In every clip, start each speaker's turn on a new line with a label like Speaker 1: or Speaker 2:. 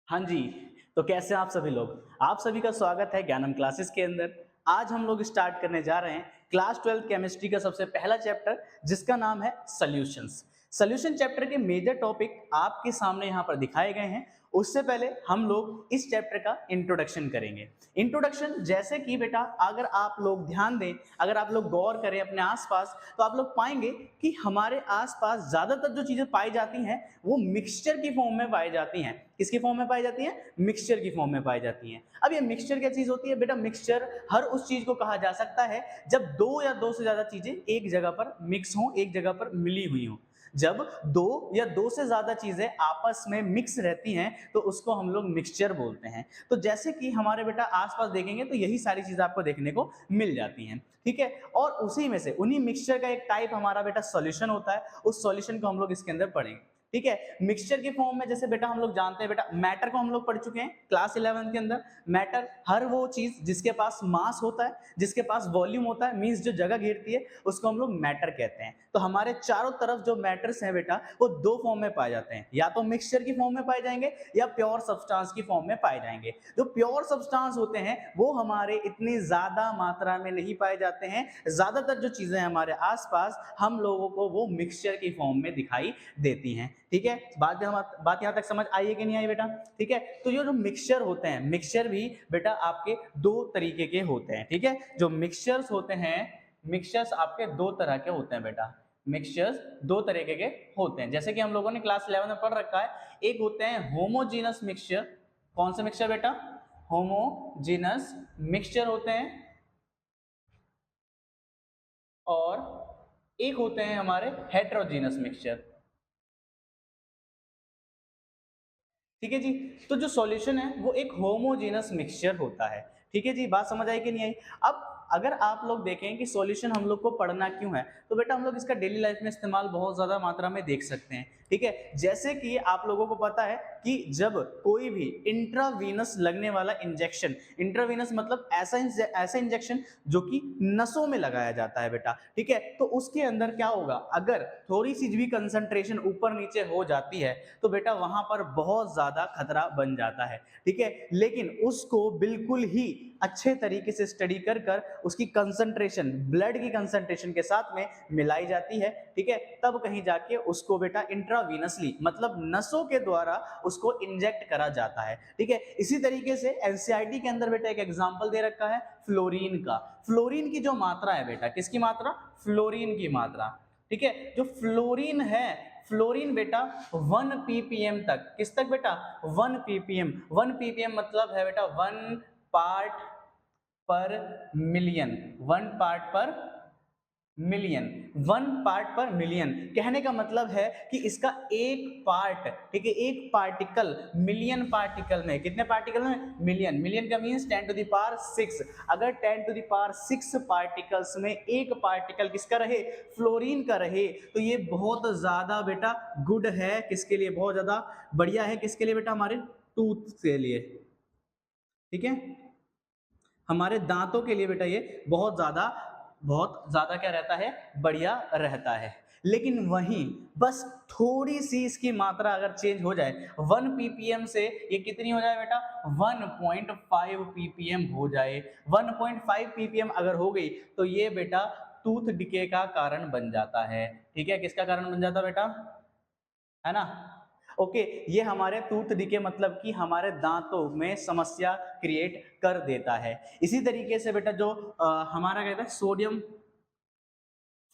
Speaker 1: हाँ जी, तो कैसे हैं आप सभी लोग? आप सभी का स्वागत है ज्ञानम क्लासेस के अंदर। आज हम लोग स्टार्ट करने जा रहे हैं क्लास 12 केमिस्ट्री का सबसे पहला चैप्टर जिसका नाम है सॉल्यूशंस। सॉल्यूशन चैप्टर के मेजर टॉपिक आपके सामने यहाँ पर दिखाए गए हैं। उससे पहले हम लोग इस चैप्टर का इंट्रोडक्शन करेंगे। इंट्रोडक्शन जैसे कि बेटा अगर आप लोग ध्यान दें, अगर आप लोग गौर करें अपने आसपास तो आप लोग पाएंगे कि हमारे आसपास ज्यादातर जो चीजें पाई जाती हैं वो मिक्सचर की फॉर्म में पाई जाती हैं। किसकी फॉर्म में पाई जाती है? मिक्सचर की फॉर्म में पाई जाती हैं। अब ये मिक्सचर क्या चीज होती है बेटा? मिक्सचर हर उस चीज को कहा जा सकता है जब दो या दो से ज्यादा चीजें एक जगह पर मिक्स हों, एक जगह पर मिली हुई हों। जब दो या दो से ज्यादा चीजें आपस में मिक्स रहती हैं तो उसको हम लोग मिक्सचर बोलते हैं। तो जैसे कि हमारे बेटा आसपास देखेंगे तो यही सारी चीजें आपको देखने को मिल जाती हैं, ठीक है। और उसी में से उन्हीं मिक्सचर का एक टाइप हमारा बेटा सॉल्यूशन होता है। उस सॉल्यूशन को हम लोग इसके अंदर पढ़ेंगे, ठीक है। मिक्सचर के फॉर्म में जैसे बेटा हम लोग जानते हैं, बेटा मैटर को हम लोग पढ़ चुके हैं क्लास 11 के अंदर। मैटर हर वो चीज जिसके पास मास होता है, जिसके पास वॉल्यूम होता है, मींस जो जगह घेरती है, उसको हम लोग मैटर कहते हैं। तो हमारे चारों तरफ जो मैटर्स हैं बेटा वो दो फॉर्म में पाए जाते हैं, या तो मिक्सचर की फॉर्म में पाए जाएंगे या प्योर सब्सटेंस की फॉर्म में पाए जाएंगे। जो प्योर सब्सटेंस होते हैं वो हमारे इतनी ज्यादा मात्रा में नहीं पाए जाते हैं। ज्यादातर जो चीजें हमारे आसपास हम लोगों को वो मिक्सचर की फॉर्म में दिखाई देती हैं, ठीक है। बात यहां तक समझ आई है कि नहीं आई बेटा? ठीक है। तो ये जो मिक्सचर होते हैं, मिक्सचर भी बेटा आपके दो तरीके के होते हैं, ठीक है। जो मिक्सचर्स होते हैं, मिक्सचर्स आपके दो तरह के होते हैं बेटा। मिक्सचर्स दो तरीके के होते हैं, जैसे कि हम लोगों ने क्लास 11 में पढ़ रखा है। एक होते हैं होमोजीनस मिक्सचर। कौन से मिक्सचर बेटा? होमोजीनस मिक्सचर होते हैं। और एक होते हैं हमारे हेटेरोजीनस मिक्सचर, ठीक है जी। तो जो सॉल्यूशन है वो एक होमोजेनस मिक्सचर होता है, ठीक है जी। बात समझ आई कि नहीं आई? अब अगर आप लोग देखें कि सॉल्यूशन हम लोग को पढ़ना क्यों है, तो बेटा हम लोग इसका डेली लाइफ में इस्तेमाल बहुत ज्यादा मात्रा में देख सकते हैं, ठीक है। जैसे कि आप लोगों को पता है कि जब कोई भी इंट्रावीनस लगने वाला इंजेक्शन, इंट्रावीनस मतलब ऐसा इंजेक्शन जो कि नसों में लगाया जाता है बेटा, ठीक है। तो उसके अंदर क्या होगा, अगर थोड़ी सी भी कंसंट्रेशन ऊपर नीचे हो जाती है तो बेटा वहां पर बहुत ज्यादा खतरा बन जाता है, ठीक है। लेकिन उसको बिल्कुल ही अच्छे तरीके से स्टडी कर कर उसकी कंसंट्रेशन ब्लड की कंसंट्रेशन के साथ में मिलाई जाती है, ठीक है। तब कहीं जाके उसको बेटा इंट्रावीनसली मतलब नसों के द्वारा उसको इंजेक्ट करा जाता है, ठीक है। इसी तरीके से एनसीईआरटी के अंदर बेटा एक एग्जांपल दे रखा है फ्लोरीन का। फ्लोरीन की जो मात्रा है बेटा, किसकी मात्रा? फ्लोरीन की मात्रा, ठीक है। जो फ्लोरीन है, फ्लोरीन बेटा 1 ppm तक, किस तक बेटा? 1 ppm। 1 ppm मतलब है बेटा 1 पार्ट पर मिलियन। 1 पार्ट पर मिलियन, 1 पार्ट पर मिलियन। कहने का मतलब है कि इसका एक पार्ट, ठीक है, एक पार्टिकल मिलियन पार्टिकल में, कितने पार्टिकल में? मिलियन। मिलियन का मीन्स 10 टू द पावर 6। अगर 10 टू द पावर 6 पार्टिकल्स में एक पार्टिकल किसका रहे? फ्लोरीन का रहे, तो ये बहुत ज्यादा बेटा गुड है। किसके लिए बहुत ज्यादा बढ़िया है? किसके लिए बेटा? हमारे टूथ के लिए, ठीक है। हमारे दांतों के लिए बेटा ये बहुत ज्यादा क्या रहता है? बढ़िया रहता है। लेकिन वहीं बस थोड़ी सी इसकी मात्रा अगर चेंज हो जाए, 1 ppm से ये कितनी हो जाए बेटा? 1.5 ppm हो जाए। 1.5 ppm अगर हो गई तो ये बेटा टूथ डिके का कारण बन जाता है, ठीक है। किसका कारण बन जाता बेटा? है ना? ओके, ये हमारे टूथ डिके मतलब कि हमारे दांतों में समस्या क्रिएट कर देता है। इसी तरीके से बेटा जो हमारा कहता है सोडियम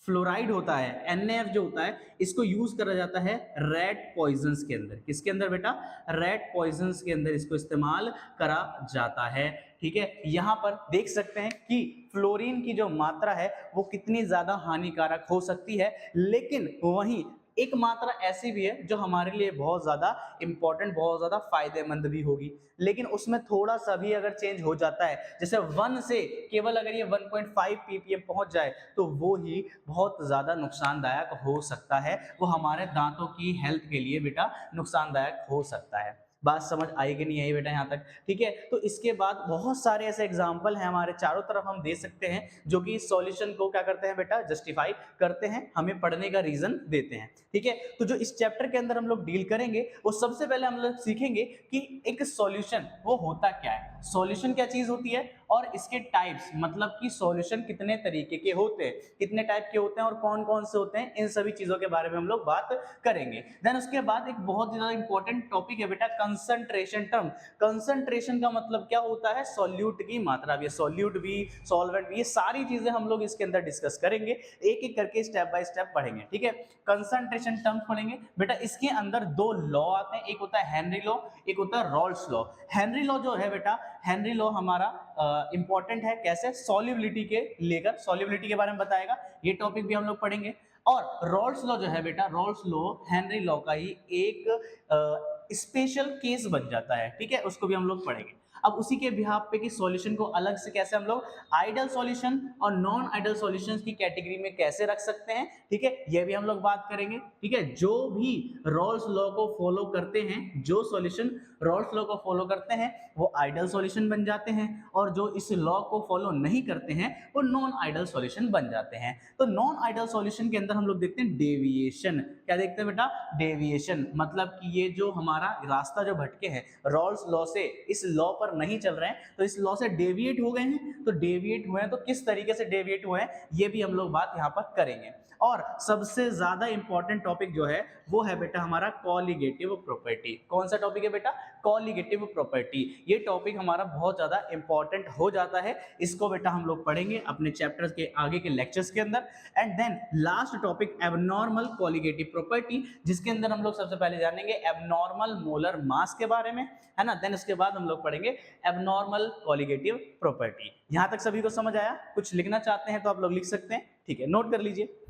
Speaker 1: फ्लोराइड होता है, NaF जो होता है, इसको यूज करा जाता है रेड पॉइजन्स के अंदर। किसके अंदर बेटा? रेड पॉइजन्स के अंदर इसको इस्तेमाल करा जाता है, ठीक है। यहां पर देख सकते हैं कि फ्लोरीन की जो मात्रा है वो कितनी ज्यादा हानिकारक हो सकती है। लेकिन वहीं एक मात्रा ऐसी भी है जो हमारे लिए बहुत ज्यादा इंपॉर्टेंट, बहुत ज्यादा फायदेमंद भी होगी। लेकिन उसमें थोड़ा सा भी अगर चेंज हो जाता है, जैसे 1 से केवल अगर ये 1.5 ppm पहुंच जाए तो वो ही बहुत ज्यादा नुकसानदायक हो सकता है। वो हमारे दांतों की हेल्थ के लिए बेटा नुकसानदायक हो सकता है। बात समझ आई कि नहीं आई बेटा यहाँ तक? ठीक है, तो इसके बाद बहुत सारे ऐसे एग्जाम्पल हैं हमारे चारों तरफ हम दे सकते हैं जो कि इस सॉल्यूशन को क्या करते हैं बेटा, जस्टिफाई करते हैं, हमें पढ़ने का रीजन देते हैं। ठीक है, तो जो इस चैप्टर के अंदर हम लोग डील करेंगे वो सबसे पहले हम लोग सीखेंगे कि एक सॉल्यूशन वो होता क्या है, सॉल्यूशन क्या चीज होती है, और इसके टाइप्स मतलब कि सॉल्यूशन कितने तरीके के होते हैं, कितने टाइप के होते हैं और कौन कौन से होते हैं, इन सभी चीजों के बारे में हम लोग बात करेंगे। देन उसके बाद एक बहुत ज्यादा इंपॉर्टेंट टॉपिक है बेटा कंसंट्रेशन टर्म। कंसंट्रेशन का मतलब क्या होता है, सॉल्यूट की मात्रा भी, सॉल्यूट भी, सॉल्वेंट भी, ये सारी चीजें हम लोग इसके अंदर डिस्कस करेंगे, एक एक करके स्टेप बाय स्टेप पढ़ेंगे। ठीक है, कंसंट्रेशन टर्म्स पढ़ेंगे बेटा। इसके अंदर दो लॉ आते हैं, एक होता है हेनरी लॉ, एक होता है रॉल्स लॉ। हेनरी लॉ जो है बेटा, हेनरी लॉ हमारा इंपॉर्टेंट है, कैसे, सॉल्युबिलिटी के लेकर, सॉल्युबिलिटी के बारे में बताएगा, ये टॉपिक भी हम लोग पढ़ेंगे। और रॉल्स लॉ जो है बेटा, रॉल्स लॉ हेनरी लॉ का ही एक स्पेशल केस बन जाता है। ठीक है, उसको भी हम लोग पढ़ेंगे। अब उसी के बिहाफ पे कि सॉल्यूशन को अलग से कैसे हम लोग आइडियल सॉल्यूशन और नॉन आइडियल सॉल्यूशंस की कैटेगरी में कैसे रख सकते हैं, ठीक है, ये भी हम लोग बात करेंगे। ठीक है, जो भी रॉल्स लॉ को फॉलो करते हैं, जो सॉल्यूशन रॉल्स लॉ को फॉलो करते हैं वो आइडियल सॉल्यूशन बन जाते हैं, और जो इस लॉ को फॉलो नहीं करते हैं वो नॉन आइडियल सॉल्यूशन बन जाते हैं। तो नॉन आइडियल सॉल्यूशन के अंदर हम लोग देखते हैं डेविएशन। क्या देखते हैं बेटा, डेविएशन, मतलब कि ये जो हमारा रास्ता जो भटके हैं रॉल्स लॉ से, इस लॉ पर नहीं चल रहे हैं, तो इस लॉ से डेविएट हो गए हैं, तो डेविएट हुए हैं तो किस तरीके से डेविएट हुए हैं ये भी हम लोग बात यहाँ पर करेंगे। और सबसे ज्यादा इंपॉर्टेंट टॉपिक जो है वो है बेटा हमारा कॉलिगेटिव प्रॉपर्टी। कौन सा टॉपिक है बेटा, कॉलिगेटिव प्रॉपर्टी। ये टॉपिक हमारा बहुत ज्यादा इंपॉर्टेंट हो जाता है, इसको बेटा हम लोग पढ़ेंगे अपने चैप्टर्स के आगे के लेक्चर्स के अंदर। And then last topic abnormal colligative property, जिसके अंदर हम लोग सबसे पहले जानेंगे एबनॉर्मल मोलर मास के बारे में, है ना। देन उसके बाद हम लोग पढ़ेंगे एबनॉर्मल कॉलिगेटिव प्रॉपर्टी। यहां तक सभी को समझ आया? कुछ लिखना चाहते हैं तो आप लोग लिख सकते हैं, ठीक है, नोट कर लीजिए।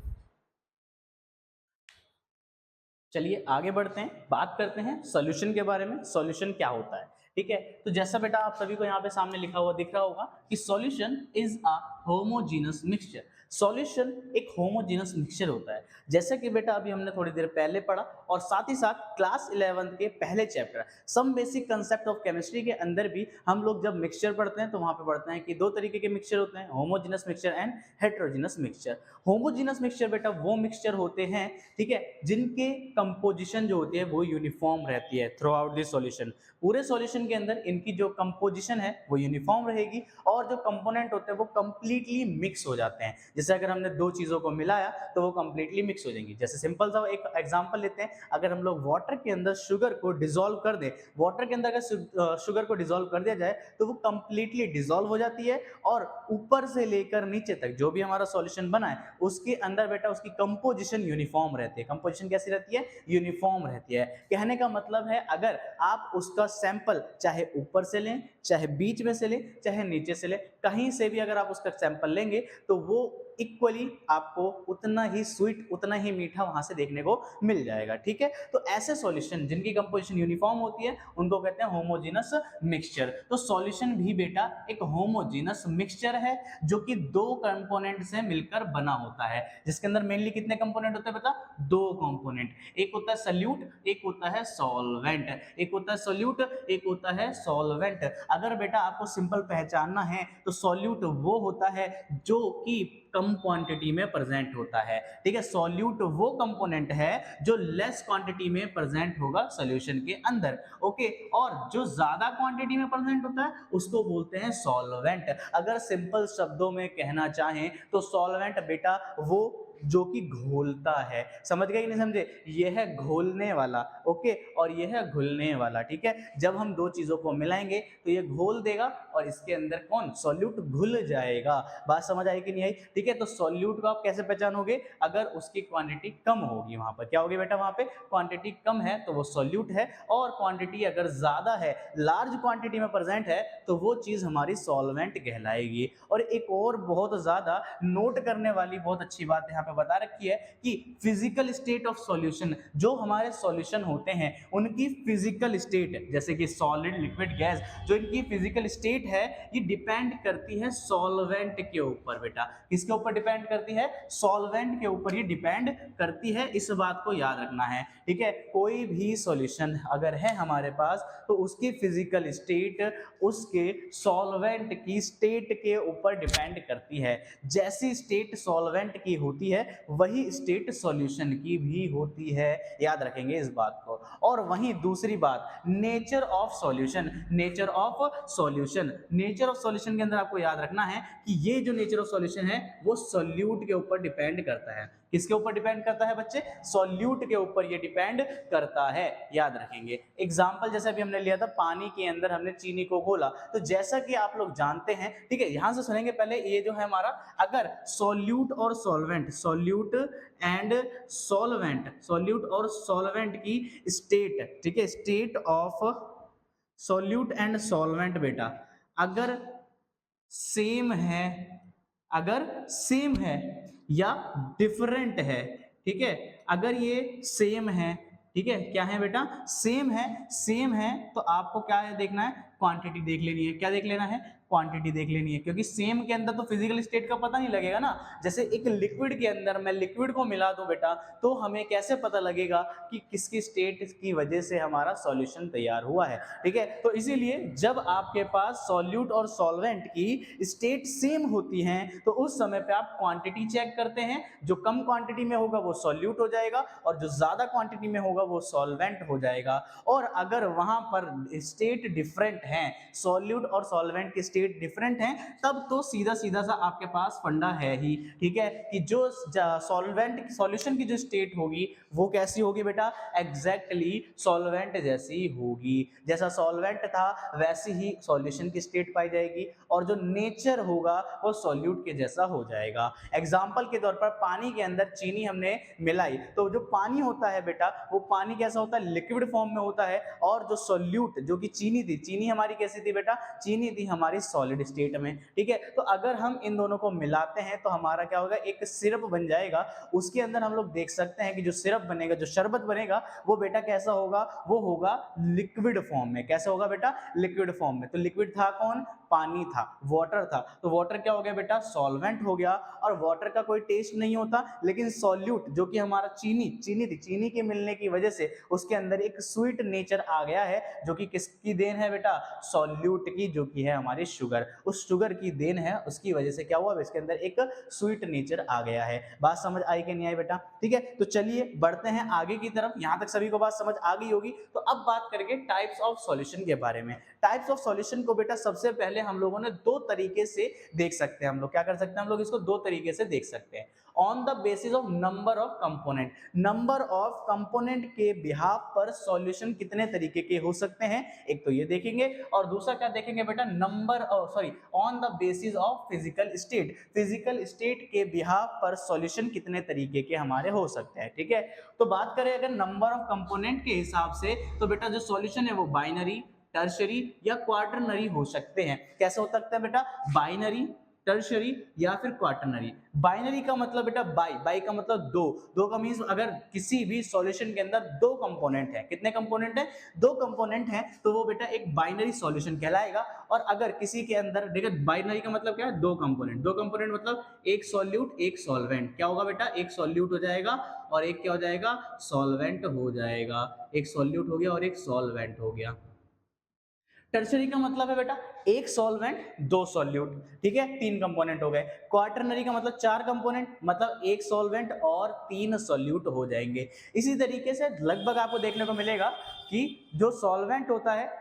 Speaker 1: चलिए आगे बढ़ते हैं, बात करते हैं सॉल्यूशन के बारे में, सॉल्यूशन क्या होता है। ठीक है, तो जैसा बेटा आप सभी को यहाँ पे सामने लिखा हुआ दिख रहा होगा कि solution is a homogeneous mixture. Solution एक होमोजेनस मिक्सचर होता है, जैसे कि बेटा अभी हमने थोड़ी देर पहले पढ़ा, और साथ ही साथ क्लास 11 के पहले chapter some basic concept of chemistry के अंदर भी हम लोग जब मिक्सचर पढ़ते हैं तो वहां पे पढ़ते हैं कि दो तरीके के मिक्सचर होते हैं, homogeneous mixture and heterogeneous mixture. Homogeneous mixture बेटा वो मिक्सचर होते हैं, ठीक है, जिनके कंपोजिशन जो होती है वो यूनिफॉर्म रहती है थ्रू आउट दिस सॉल्यूशन। पूरे सॉल्यूशन के अंदर इनकी जो कंपोजिशन है वो यूनिफॉर्म रहेगी, और जो कंपोनेंट होते हैं वो कंप्लीटली मिक्स हो जाते हैं। जैसे अगर हमने दो चीजों को मिलाया तो वो कंप्लीटली मिक्स हो जाएंगी। जैसे सिंपल सा एक एग्जांपल लेते हैं, अगर हम लोग वाटर के अंदर शुगर को डिसॉल्व कर दें, वाटर के अंदर अगर शुगर को डिसॉल्व कर दिया जाए तो वो कंप्लीटली डिसॉल्व हो जाती है, और ऊपर से लेकर नीचे तक जो भी हमारा सॉल्यूशन बना है उसके अंदर बेटा उसकी कंपोजिशन यूनिफॉर्म रहती है। कंपोजिशन कैसी रहती है, यूनिफॉर्म रहती है। कहने का मतलब है अगर आप उसका सैंपल चाहे ऊपर से लें, चाहे बीच में से लें, चाहे नीचे से लें, कहीं से भी अगर आप उसका सैंपल लेंगे तो वो इक्वली आपको उतना ही स्वीट, उतना ही मीठा वहां से देखने को मिल जाएगा। ठीक है, तो ऐसे सॉल्यूशन जिनकी कंपोजिशन यूनिफॉर्म होती है उनको कहते हैं होमोजेनस मिक्सचर। तो सॉल्यूशन भी बेटा एक होमोजेनस मिक्सचर है जो कि दो कंपोनेंट से मिलकर बना होता है, जिसके अंदर मेनली कितने कंपोनेंट होते हैं बेटा, दो कंपोनेंट, एक होता है सल्यूट, एक होता है सॉल्वेंट, एक होता है सॉल्यूट, एक होता है सॉल्वेंट। अगर बेटा आपको सिंपल पहचानना है तो सॉल्यूट वो होता है जो कि कम क्वांटिटी में प्रेजेंट होता है, ठीक है। सॉल्यूट वो कंपोनेंट है जो लेस क्वांटिटी में प्रेजेंट होगा सॉल्यूशन के अंदर, ओके, और जो ज्यादा क्वांटिटी में प्रेजेंट होता है उसको बोलते हैं सॉल्वेंट। अगर सिंपल शब्दों में कहना चाहें तो सॉल्वेंट बेटा वो जो कि घोलता है, समझ गए कि नहीं समझे, ये है घोलने वाला, ओके, और ये है घुलने वाला। ठीक है, जब हम दो चीजों को मिलाएंगे तो ये घोल देगा और इसके अंदर कौन, सॉल्यूट घुल जाएगा। बात समझ आई कि नहीं आई? ठीक है, तो सॉल्यूट को आप कैसे पहचानोगे, अगर उसकी क्वांटिटी कम होगी, वहां पर क्या होगी बेटा, वहां पे क्वांटिटी कम है तो वो सॉल्यूट है, और क्वांटिटी अगर ज्यादा है, लार्ज क्वांटिटी में प्रेजेंट है, तो वो चीज हमारी सॉल्वेंट कहलाएगी। और एक और बहुत ज्यादा नोट करने वाली बहुत अच्छी बात यहाँ पे बता रखी है कि फिजिकल स्टेट ऑफ सॉल्यूशन, जो हमारे सॉल्यूशन होते हैं उनकी फिजिकल स्टेट, जैसे कि सॉलिड, लिक्विड, गैस, जो इनकी फिजिकल स्टेट है ये डिपेंड करती है सॉल्वेंट के ऊपर। बेटा किसके ऊपर डिपेंड करती है? सॉल्वेंट के ऊपर ये डिपेंड करती है, इस बात को याद रखना है। ठीक है, कोई भी सॉल्यूशन अगर है हमारे पास तो उसकी फिजिकल स्टेट उसके सॉल्वेंट की स्टेट के ऊपर डिपेंड करती है। जैसी स्टेट सॉल्वेंट की होती है वही स्टेट सॉल्यूशन की भी होती है, याद रखेंगे इस बात को। और वहीं दूसरी बात, nature of solution, nature of solution, nature of solution के अंदर आपको याद रखना है कि ये जो नेचर ऑफ सॉल्यूशन है वो सॉल्यूट के ऊपर डिपेंड करता है। किसके ऊपर डिपेंड करता है बच्चे? सॉल्यूट के ऊपर ये डिपेंड करता है, याद रखेंगे। एग्जांपल जैसे अभी हमने लिया था, पानी के अंदर हमने चीनी को घोला, तो जैसा कि आप लोग जानते हैं, ठीक है, यहां से सुनेंगे पहले, ये जो है हमारा, अगर सॉल्यूट और solvent, solute and solvent, solute और सॉल्वेंट की स्टेट, ठीक है, state of solute and solvent बेटा अगर सेम है, अगर सेम है या डिफरेंट है, ठीक है, अगर ये सेम है, ठीक है, क्या है बेटा? सेम है। सेम है तो आपको क्या है देखना है? क्वांटिटी देख लेनी है। क्या देख लेना है? क्वांटिटी देख लेनी है, क्योंकि सेम के अंदर तो फिजिकल स्टेट का पता नहीं लगेगा ना। जैसे एक लिक्विड के अंदर मैं लिक्विड को मिला दूं बेटा, तो हमें कैसे पता लगेगा कि किसकी स्टेट की वजह से हमारा सॉल्यूशन तैयार हुआ है? ठीक है, तो इसीलिए जब आपके पास सॉल्यूट और सॉल्वेंट की स्टेट सेम होती है तो उस समय पे आप क्वांटिटी चेक करते हैं। जो कम क्वांटिटी में होगा वो सॉल्यूट हो जाएगा और जो ज्यादा क्वांटिटी में होगा वो सॉल्वेंट हो जाएगा। और अगर वहां पर स्टेट डिफरेंट है, सॉल्यूट और सॉल्वेंट की स्टेट डिफरेंट है, तब तो सीधा सीधा सा आपके पास फंडा है ही, ठीक है, कि जो सॉल्वेंट सॉल्यूशन की जो स्टेट होगी वो कैसी होगी बेटा? एग्जैक्टली सॉल्वेंट जैसी होगी। जैसा सॉल्वेंट था वैसी ही सॉल्यूशन की स्टेट पाई जाएगी और जो नेचर होगा वो सॉल्यूट के जैसा हो जाएगा। एग्जांपल के तौर पर पानी के अंदर चीनी हमने मिलाई, तो जो पानी होता है बेटा वो पानी कैसा होता है? लिक्विड फॉर्म में होता है। और जो सॉल्यूट, जो कि चीनी थी, चीनी हमारी कैसी थी बेटा? चीनी थी हमारी सॉलिड स्टेट में। ठीक है, तो अगर हम इन दोनों को मिलाते हैं तो हमारा क्या होगा? एक सिरप बन जाएगा। उसके अंदर हम लोग देख सकते हैं कि जो सिरप बनेगा, जो शरबत बनेगा, वो बेटा कैसा होगा? वो होगा लिक्विड फॉर्म में। कैसा होगा बेटा? लिक्विड फॉर्म में। तो लिक्विड था कौन? पानी था, वाटर था। तो वाटर क्या हो गया बेटा? सॉल्वेंट हो गया। और वाटर का कोई टेस्ट नहीं होता, लेकिन सॉल्यूट जो कि हमारा चीनी थी, चीनी के मिलने की वजह से उसके अंदर एक स्वीट नेचर आ गया है, जो कि किसकी देन है बेटा? सॉल्यूट की, जो कि है हमारी शुगर। उस शुगर की देन है, उसकी वजह से क्या हुआ? इसके अंदर एक स्वीट नेचर आ गया है। बात समझ आई कि नहीं आई बेटा? ठीक है, तो चलिए बढ़ते हैं आगे की तरफ। यहां तक सभी को बात समझ आ गई होगी। तो अब बात करेंगे टाइप्स ऑफ सॉल्यूशन के बारे में। टाइप्स ऑफ सॉल्यूशन को बेटा सबसे पहले हम लोगों ने दो तरीके से देख सकते हैं। हम लोग क्या कर सकते हैं? हम लोग इसको दो तरीके से देख सकते हैं। On the basis of number of component, number of component के बिहाफ पर सॉल्यूशन कितने तरीके के हो सकते हैं, एक तो ये देखेंगे। और दूसरा क्या देखेंगे बेटा? On the basis of physical state, physical state के बिहाफ पर सॉल्यूशन कितने तरीके के हमारे हो सकते हैं। ठीक है, तो बात करें अगर नंबर ऑफ कंपोनेंट के हिसाब से, तो बेटा जो सॉल्यूशन है वो बाइनरी, टर्शियरी या क्वार्टरनरी हो सकते हैं। कैसे हो सकते हैं बेटा? बाइनरी, टर्शियरी या फिर क्वार्टरनरी। बाइनरी का मतलब बेटा बाई का मतलब दो का मींस अगर किसी भी सॉल्यूशन के अंदर दो कंपोनेंट है। कितने कंपोनेंट है? दो कंपोनेंट है, तो वो बेटा एक बाइनरी सॉल्यूशन कहलाएगा। और अगर किसी के अंदर देखिए, बाइनरी का मतलब क्या है? दो कंपोनेंट मतलब एक सॉल्यूट एक सॉल्वेंट। क्या होगा बेटा? एक सॉल्यूट हो जाएगा और एक क्या हो जाएगा? सॉल्वेंट हो जाएगा। एक सॉल्यूट हो गया और एक सॉल्वेंट हो गया। टर्शरी का मतलब है बेटा एक सॉल्वेंट दो सॉल्यूट। ठीक है, तीन कंपोनेंट हो गए। क्वार्टरनरी का मतलब चार कंपोनेंट, मतलब एक सॉल्वेंट और तीन सॉल्यूट हो जाएंगे। इसी तरीके से लगभग आपको देखने को मिलेगा कि जो सॉल्वेंट होता है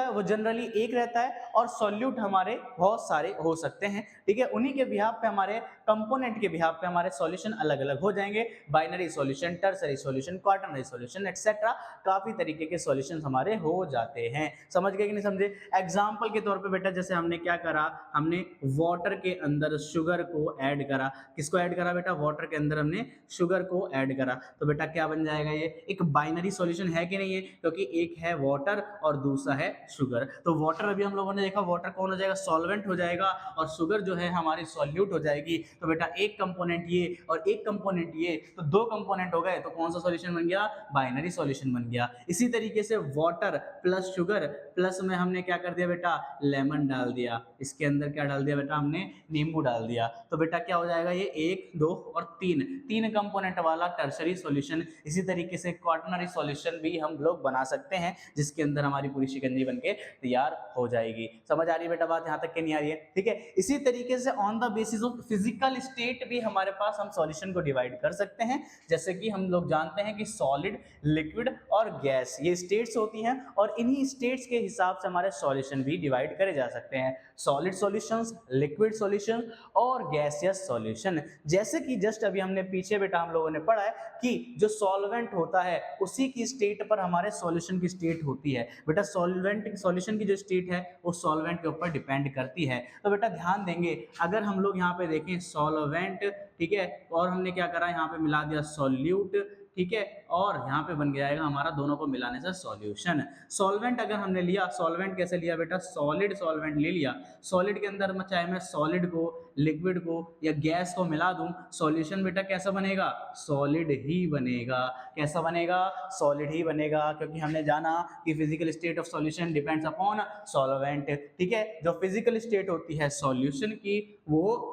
Speaker 1: वो जनरली एक रहता है और सॉल्यूट हमारे बहुत सारे हो सकते हैं। ठीक है, उन्हीं के बिहाफ पे, हमारे कंपोनेंट के बिहाफ पे हमारे सॉल्यूशन अलग अलग हो जाएंगे। Binary solution, tertiary solution, quaternary solution etcetera, काफी तरीके के सॉल्यूशन हमारे हो जाते हैं। समझ गए कि नहीं समझे? एग्जाम्पल के तौर पे बेटा जैसे हमने क्या करा, हमने वाटर के अंदर शुगर को ऐड करा। किसको ऐड करा बेटा? वाटर के अंदर हमने शुगर को ऐड करा। तो बेटा क्या बन जाएगा? ये एक बाइनरी सॉल्यूशन है कि नहीं है? क्योंकि एक है वाटर और दूसरा है शुगर। तो वाटर अभी हम लोगों ने देखा, वाटर कौन हो जाएगा? सॉल्वेंट हो जाएगा और शुगर जो है हमारी सॉल्यूट हो जाएगी। तो बेटा एक कंपोनेंट ये और एक कंपोनेंट ये, तो दो कंपोनेंट हो गए, तो कौन सा सॉल्यूशन बन गया, बाइनरी सॉल्यूशन बन गया। इसी तरीके से वाटर प्लस शुगर प्लस में हमने क्या कर दिया बेटा, लेमन डाल दिया, इसके अंदर क्या डाल दिया बेटा, हमने नींबू डाल दिया, तो बेटा क्या हो जाएगा, ये 1 2 और 3 कंपोनेंट वाला टर्शरी सॉल्यूशन। इसी तरीके से क्वाटरनरी सॉल्यूशन भी हम लोग बना सकते हैं, जिसके अंदर हमारी पूरी शिकंजी बनके तैयार हो जाएगी। समझ आ रही है बेटा बात, यहाँ तक के नहीं आ रही है, ठीक है। इसी तरीके से on the basis of physical state भी हमारे पास हम सॉल्यूशन को डिवाइड कर सकते हैं। जैसे कि हम लोग जानते हैं कि सॉलिड, लिक्विड और गैस ये स्टेट्स होती हैं, और इन्हीं स्टेट्स के हिसाब से हमारे सॉल्यूशन भी डिवाइड करे जा सकते हैं, सॉलिड सॉल्यूशंस, लिक्विड सॉल्यूशन और गैसियस सॉल्यूशन। जैसे कि जस्ट अभी हमने पीछे बेटा हम लोगों ने पढ़ा है कि जो सॉल्वेंट होता है उसी की स्टेट पर हमारे सॉल्यूशन की स्टेट होती है। बेटा सॉल्वेंट सॉल्यूशन की जो स्टेट है वो सॉल्वेंट के ऊपर डिपेंड करती है। तो बेटा ध्यान देंगे, अगर हम लोग यहाँ पे देखें सॉल्वेंट, ठीक है, और हमने क्या करा, यहाँ पे मिला दिया सॉल्यूट, ठीक है, और यहाँ पे बन जाएगा हमारा दोनों को मिलाने से सॉल्यूशन। सॉल्वेंट अगर हमने लिया, सॉल्वेंट कैसे लिया बेटा, सॉलिड सॉल्वेंट ले लिया, सॉलिड के अंदर चाहे मैं सॉलिड को, लिक्विड को या गैस को मिला दूं, सॉल्यूशन बेटा कैसा बनेगा, सॉलिड ही बनेगा। कैसा बनेगा, सॉलिड ही बनेगा, क्योंकि हमने जाना कि physical state of solution depends upon solvent, ठीक है। जो फिजिकल स्टेट होती है सॉल्यूशन की वो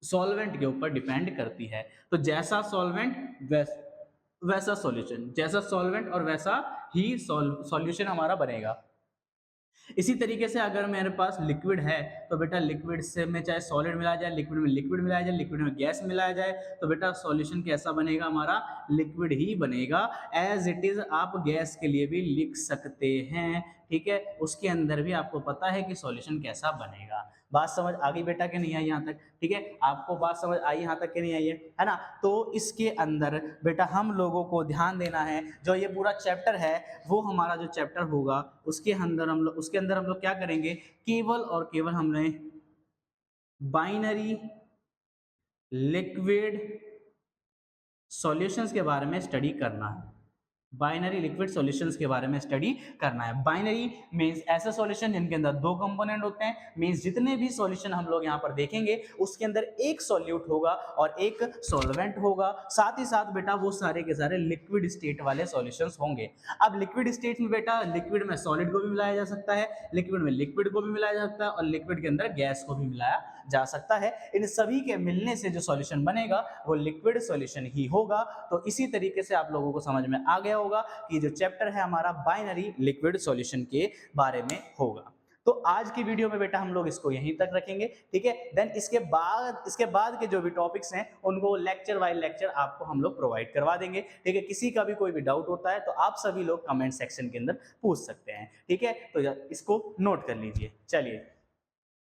Speaker 1: सॉल्वेंट के ऊपर डिपेंड करती है। तो जैसा सॉल्वेंट वैसा सॉल्यूशन, जैसा सॉल्वेंट और वैसा ही सॉल्यूशन हमारा बनेगा। इसी तरीके से अगर मेरे पास लिक्विड है तो बेटा लिक्विड से में चाहे सॉलिड मिलाया जाए, लिक्विड में लिक्विड मिलाया जाए, लिक्विड में गैस मिलाया जाए, तो बेटा सॉल्यूशन कैसा बनेगा, हमारा लिक्विड ही बनेगा। एज इट इज आप गैस के लिए भी लिख सकते हैं, ठीक है, उसके अंदर भी आपको पता है कि सॉल्यूशन कैसा बनेगा। बात समझ आ गई बेटा कि नहीं आई यहाँ तक, ठीक है, आपको बात समझ आई यहाँ तक कि नहीं आई है ना। तो इसके अंदर बेटा हम लोगों को ध्यान देना है, जो ये पूरा चैप्टर है वो हमारा जो चैप्टर होगा उसके अंदर हम लोग क्या करेंगे, केवल और केवल हमने बाइनरी लिक्विड सॉल्यूशंस के बारे में स्टडी करना है। बाइनरी लिक्विड सॉल्यूशंस के बारे में स्टडी करना है। बाइनरी मींस ऐसे सॉल्यूशन जिनके अंदर दो कंपोनेंट होते हैं, मींस जितने भी सॉल्यूशन हम लोग यहाँ पर देखेंगे उसके अंदर एक सॉल्यूट होगा और एक सॉल्वेंट होगा, साथ ही साथ बेटा वो सारे के सारे लिक्विड स्टेट वाले सॉल्यूशंस होंगे। अब लिक्विड स्टेट में बेटा लिक्विड में सॉलिड को भी मिलाया जा सकता है, लिक्विड में लिक्विड को भी मिलाया जा सकता है और लिक्विड के अंदर गैस को भी मिलाया जा सकता है। इन सभी के मिलने से जो सॉल्यूशन बनेगा वो लिक्विड सॉल्यूशन ही होगा। तो इसी तरीके से आप लोगों को समझ में आ गया होगा कि जो चैप्टर है हमारा बाइनरी लिक्विड सॉल्यूशन के बारे में होगा। तो आज की वीडियो में बेटा हम लोग इसको यहीं तक रखेंगे, ठीक है। देन इसके बाद के जो भी टॉपिक्स हैं उनको लेक्चर बाय लेक्चर आपको हम लोग प्रोवाइड करवा देंगे, ठीक है। किसी का भी कोई भी डाउट होता है तो आप सभी लोग कमेंट सेक्शन के अंदर पूछ सकते हैं, ठीक है। तो इसको नोट कर लीजिए। चलिए।